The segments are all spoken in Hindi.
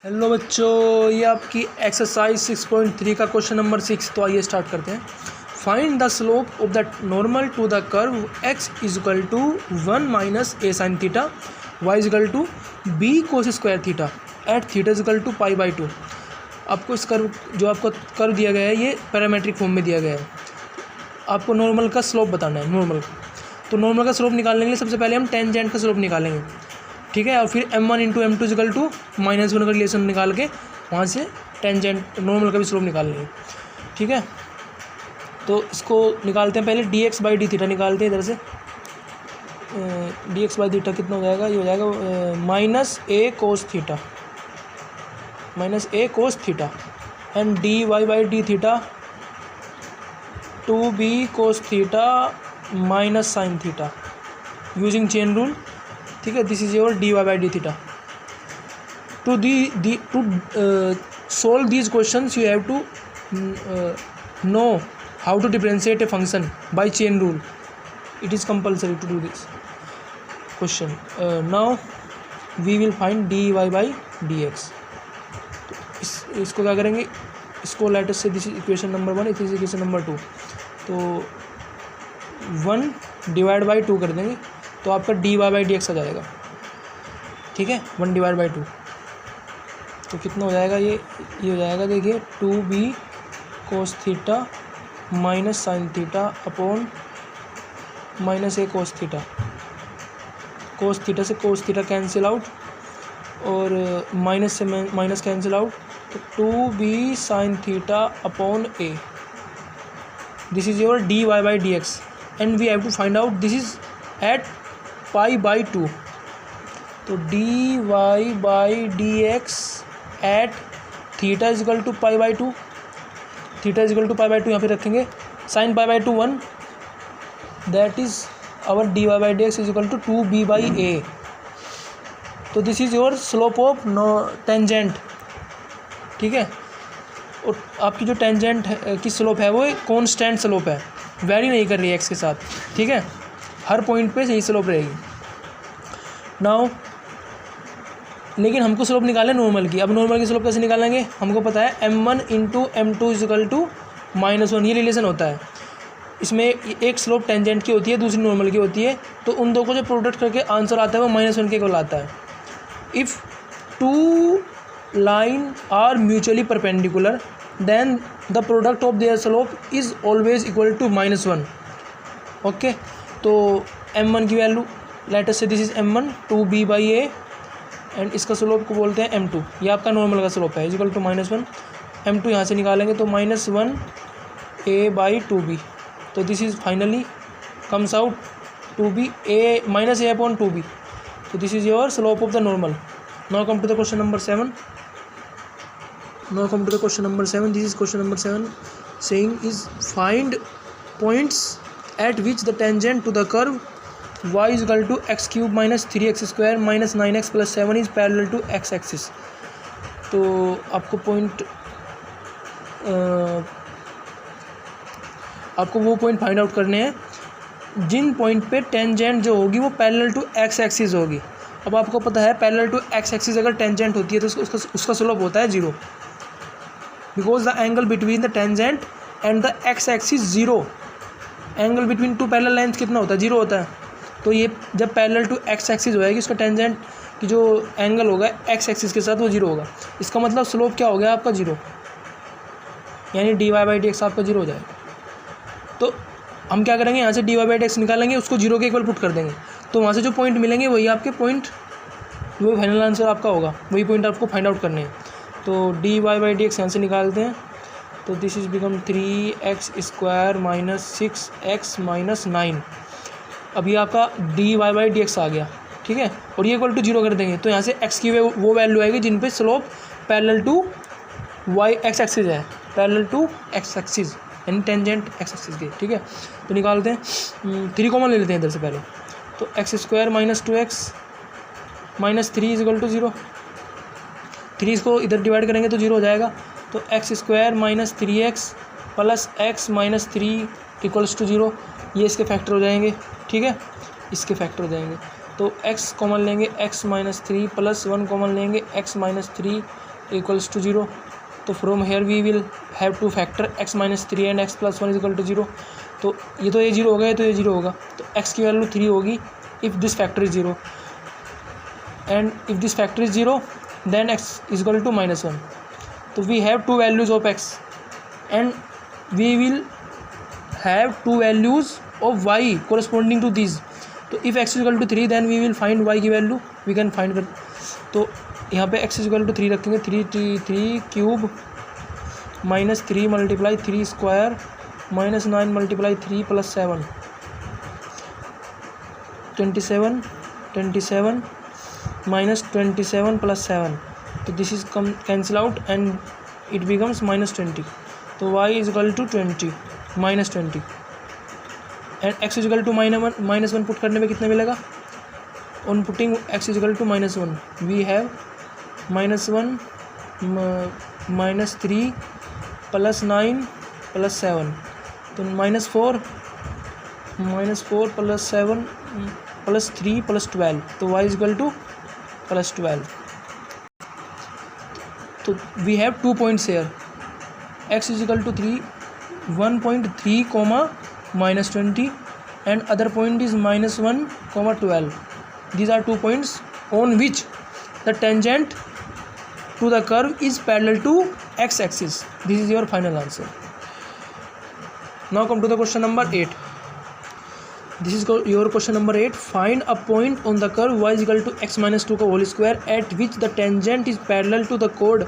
हेलो बच्चों, ये आपकी एक्सरसाइज 6.3 का क्वेश्चन नंबर 6। तो आइए स्टार्ट करते हैं। Find the slope of the normal to the curve x is equal to 1 minus a sine theta y is equal to b cos square theta at theta is equal to pi by 2। आपको इस कर्व जो आपको कर्व दिया गया है ये पैरामेट्रिक फॉर्म में दिया गया है। आपको नॉर्मल का स्लोप बताना है। नॉर्मल का स्लोप निकालने के लिए सबसे पहले हम टेंजेंट का स्लोप निकालेंगे, ठीक है। और फिर m1 into m2 is equal to -1 का रिलेशन निकाल के वहाँ से टेंजेंट नॉर्मल का भी स्लोप निकाल लेंगे, ठीक है। तो इसको निकालते हैं, पहले dx बाई डी थीटा निकालते हैं। इधर से dx बाई थीटा कितना हो जाएगा, ये हो जाएगा minus A cos theta and dy by d theta 2b cos theta minus sine theta using chain rule, ठीक है। This is your dy by d theta. To solve these questions you have to know how to differentiate a function by chain rule. It is compulsory to do this question. Now we will find dy by dx. इसको क्या करेंगे, इसको late us say this is equation number 1, इस इक्वेशन नंबर 2। तो 1 डिवाइड बाई 2 कर देंगे तो आपका dy बाई डी एक्स आ जाएगा, ठीक है। 1 डिवाइड बाई 2 तो कितना हो जाएगा, ये हो जाएगा, देखिए 2b cos theta minus sine theta upon minus ए कोस थीटा। कोस थीटा से कोस थीटा कैंसिल आउट और माइनस से माइनस कैंसिल आउट, तो 2b sine theta upon A. This is your dy by D X and we have to find out this is at pi by 2। तो dy by D X at theta is equal to pi by 2, theta is equal to pi by 2 यहाँ पे रखेंगे। Sine pi by 2 1, that is our dy by D X equal to 2b by A. तो this is your slope of tangent, ठीक है। और आपकी जो टेंजेंट की स्लोप है वो कॉन्स्टेंट स्लोप है, वेरी नहीं कर रही है एक्स के साथ, ठीक है। हर पॉइंट पे यही स्लोप रहेगी। नाउ लेकिन हमको स्लोप निकालना है नॉर्मल की। अब नॉर्मल की स्लोप कैसे निकालेंगे, हमको पता है m1 into m2 is equal to -1, ये रिलेशन होता है। इसमें एक स्लोप टेंजेंट की होती है, दूसरी नॉर्मल की होती है, तो उन दो को जो प्रोडक्ट करके आंसर आता है वो -1 के कहलाता है। If two line are mutually perpendicular then the product of their slope is always equal to -1, okay. तो m1 की value let us say this is m1 2b by a and इसका स्लोप को बोलते हैं m2। ये आपका नॉर्मल का स्लोप है इक्वल टू -1। m2 यहाँ से निकालेंगे तो -1 a बाई 2b। तो this is finally comes out 2b a minus a upon 2b। तो this is your slope of the normal. Now come to the question number 7। This is question number 7 saying is find points at which the tangent to the curve y is equal to x cube minus 3x square minus 9x plus 7 is parallel to x axis। तो आपको वो पॉइंट फाइंड आउट करने हैं जिन पॉइंट पे टेंजेंट जो होगी वो पैरेलल टू x एक्सिस होगी। अब आपको पता है पैरेलल टू x एक्सिस अगर टेंजेंट होती है तो उसका स्लोप होता है 0, because the angle between the tangent and the x axis 0। Angle between two parallel lines कितना होता है, 0 होता है। तो ये जब पैरेलल टू x एक्सिस हो जाएगी, उसका टेंजेंट की जो एंगल होगा x एक्सिस के साथ वो 0 होगा। इसका मतलब स्लोप क्या हो गया आपका 0, यानी dy बाई डी एक्स आपका 0 हो जाएगा। तो हम क्या करेंगे, यहाँ से dy बाई डी एक्स निकालेंगे, उसको 0 के इक्वल पुट कर देंगे, तो वहाँ से जो पॉइंट मिलेंगे वही आपके पॉइंट, वही फाइनल आंसर आपका होगा, वही पॉइंट आपको फाइंड आउट करने हैं। तो dy बाई डी एक्स यहाँ से निकालते हैं तो this is become 3x square minus 6x minus 9। अभी आपका dy बाई डी एक्स आ गया, ठीक है। और ये इक्वल टू 0 कर देंगे तो यहाँ से x की वो वैल्यू आएगी जिन पे slope parallel to x axis है, पैरेलल टू x एक्सिस यानी टेंजेंट x एक्सिस के, ठीक है। तो निकालते हैं, 3 कॉमन ले लेते हैं इधर से पहले। तो x square minus 2x minus 3 is equal to 0। 3 इसको इधर डिवाइड करेंगे तो 0 हो जाएगा। तो x square minus 3x plus x minus 3 equals to 0। ये इसके फैक्टर हो जाएंगे, ठीक है, इसके फैक्टर हो जाएंगे। तो x कॉमन लेंगे, x माइनस 3 प्लस 1 कॉमन लेंगे, x माइनस 3 equals to 0. तो from here we will have to factor x minus 3 and x plus 1 is equal to 0. तो ये तो ये 0 होगा, ये तो ये 0 होगा, तो x की वैल्यू 3 होगी if this factor is 0, and if this factor is 0 then x is equal to -1. तो we have two values of x and we will have two values of y corresponding to this. तो if x is equal to 3 then we will find y की वैल्यू, वी कैन फाइंड कर. तो यहाँ पे x इज इक्वल टू 3 रखेंगे, 3 cube minus 3 multiply 3 square minus 9 multiply 3 plus 7 27 minus 27 plus 7. तो this is come cancel out and it becomes -20. तो y is equal to 20 -20 and x is equal to -1 put करने में कितना मिलेगा. On putting x is equal to -1 we have -1 -3 plus 9 plus 7. तो -4 प्लस 7 प्लस 3 प्लस 12. तो y is equal to plus 12. तो we have 2 points here. x is equal to 1.3 -20 and other point is -1 12. These are 2 points on which the tangent to the curve is parallel to x axis. This is your final answer. Now come to the question number 8. This is your question number 8. Find a point on the curve y is equal to x minus 2 का whole square at which the tangent is parallel to the chord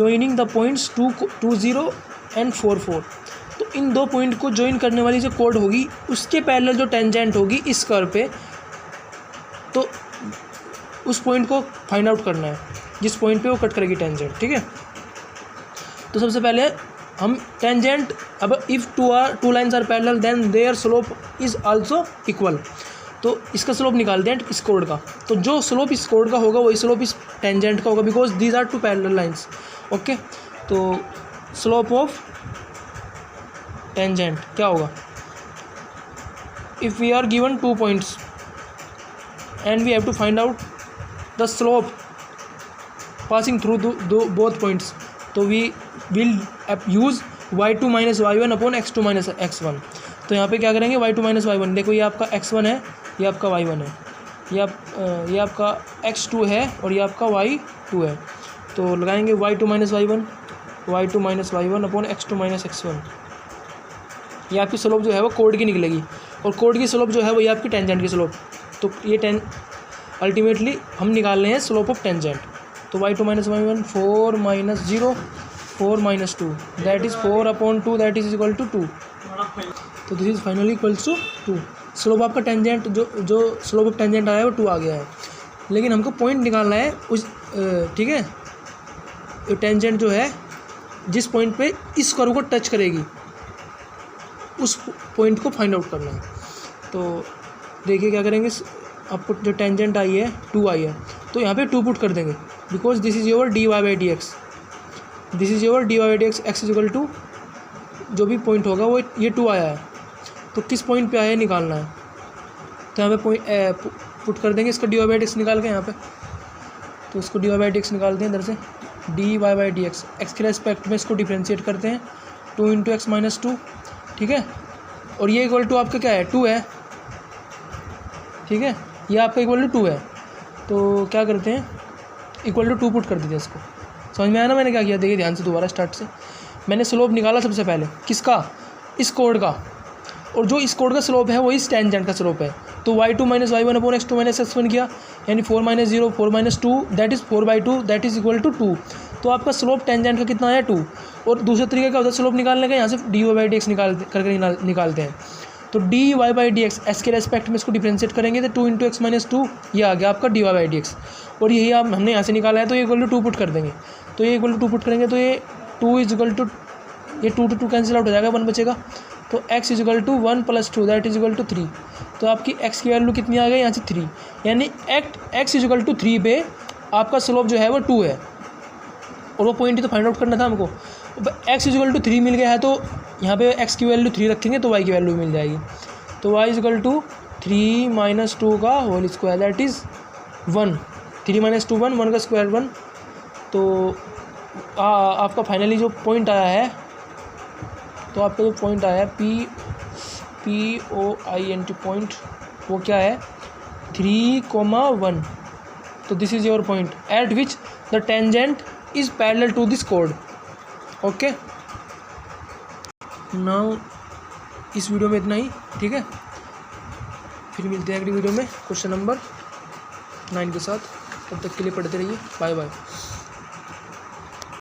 joining the points 20 and 44. तो इन दो पॉइंट को ज्वाइन करने वाली जो कोड होगी उसके पैरेलल जो टेंजेंट होगी इस कर्व पे, तो उस पॉइंट को फाइंड आउट करना है जिस पॉइंट पे वो कट करेगी टेंजेंट. ठीक है, तो सबसे पहले हम टेंजेंट, अब if two lines are parallel then their slope is also equal. तो इसका स्लोप निकालते हैं इस कोड का. तो जो स्लोप इस कोड का होगा वही स्लोप इस टेंजेंट का होगा because these are two parallel lines. Okay, तो स्लोप ऑफ टेंजेंट क्या होगा. If we are given 2 points and we have to find out the slope passing through both points, तो we will use y2 minus y1 upon x2 minus x1. तो यहाँ पे क्या करेंगे, y2 माइनस y1, देखो ये आपका x1 है, ये आपका y1 है, ये आपका x2 है और ये आपका y2 है. तो लगाएंगे y2 minus y1 upon x2 minus x1. ये आपकी स्लोप जो है वो कोड की निकलेगी और कोड की स्लोप जो है वो ये आपकी टेंजेंट की स्लोप. तो ये अल्टीमेटली हम निकाल रहे हैं स्लोप ऑफ टेंजेंट. तो y2 minus y1 4 minus 0 4 minus 2 that is 4 upon 2 that is equal to 2. तो this is finally equals to 2. Slope आपका टेंजेंट जो स्लोप ऑफ टेंजेंट आया है वो 2 आ गया है, लेकिन हमको पॉइंट निकालना है उस, ठीक है, टेंजेंट जो है जिस पॉइंट पे इस कर्व को टच करेगी उस पॉइंट को फाइंड आउट करना है. तो देखिए क्या करेंगे, आपको जो टेंजेंट आई है 2 आई है, तो यहाँ पे 2 पुट कर देंगे because this is your dy/dx. This is your dy/dx. x is equal to जो भी पॉइंट होगा वो ये 2 आया है, तो किस पॉइंट पे आया है निकालना है. तो यहाँ पे पुट कर देंगे इसका dy/dx निकाल के यहाँ पे. तो इसको dy/dx निकालते हैं इधर से, dy/dx x के रेस्पेक्ट में इसको डिफ्रेंशिएट करते हैं 2 × x माइनस 2. ठीक है, और ये इक्वल टू आपका क्या है 2 है. ठीक है, ये आपका इक्वल टू 2 है. तो क्या करते हैं, इक्वल टू 2 पुट कर दीजिए इसको. समझ में आया ना मैंने क्या किया. देखिए ध्यान से दोबारा स्टार्ट से, मैंने स्लोप निकाला सबसे पहले किसका, इस कोड का, और जो इस कोड का स्लोप है वो इस टेंजेंट का स्लोप है. तो y2 minus y1 upon x2 minus x1 किया, यानी 4 minus 0 4 minus 2 that is 4/2 that is equal to 2. तो आपका स्लोप टेंजेंट का कितना आया 2. और दूसरे तरीके का होता है स्लोप निकालने का, यहाँ से dy/dx निकालते हैं. तो dy/dx x के रेस्पेक्ट में इसको डिफ्रेंशिएट करेंगे तो 2 × x माइनस 2 ये आ गया आपका dy/dx. और यही आप हमने यहाँ से निकाला है, तो ये इक्वल टू 2 पुट कर देंगे. तो ये इक्वल टू 2 पुट करेंगे तो ये 2 इज इक्वल टू, ये 2 to 2 कैंसिल आउट हो जाएगा, 1 बचेगा. तो x is equal to 1 + 2 that is equal to 3. तो आपकी x की वैल्यू कितनी आ गई यहाँ से 3, यानी x इज इक्वल टू 3 पे आपका स्लोप जो है वो 2 है. और वो पॉइंट ही तो फाइंड आउट करना था हमको. x इज इक्वल टू 3 मिल गया है, तो यहाँ पे x की वैल्यू 3 रखेंगे तो y की वैल्यू मिल जाएगी. तो y इज इक्वल टू 3 - 2 का होल स्क्वायर दैट इज़ 1. 3 - 2 1, 1 का स्क्वायर 1, तो आपका फाइनली जो पॉइंट आया है, तो आपका जो पॉइंट आया है POINT पॉइंट, वो क्या है 3,1। तो this is your point at which the tangent is parallel to this code. Okay, now इस वीडियो में इतना ही, ठीक है। फिर मिलते हैं अगली वीडियो में क्वेश्चन नंबर 9 के साथ। तब तक के लिए पढ़ते रहिए। Bye bye.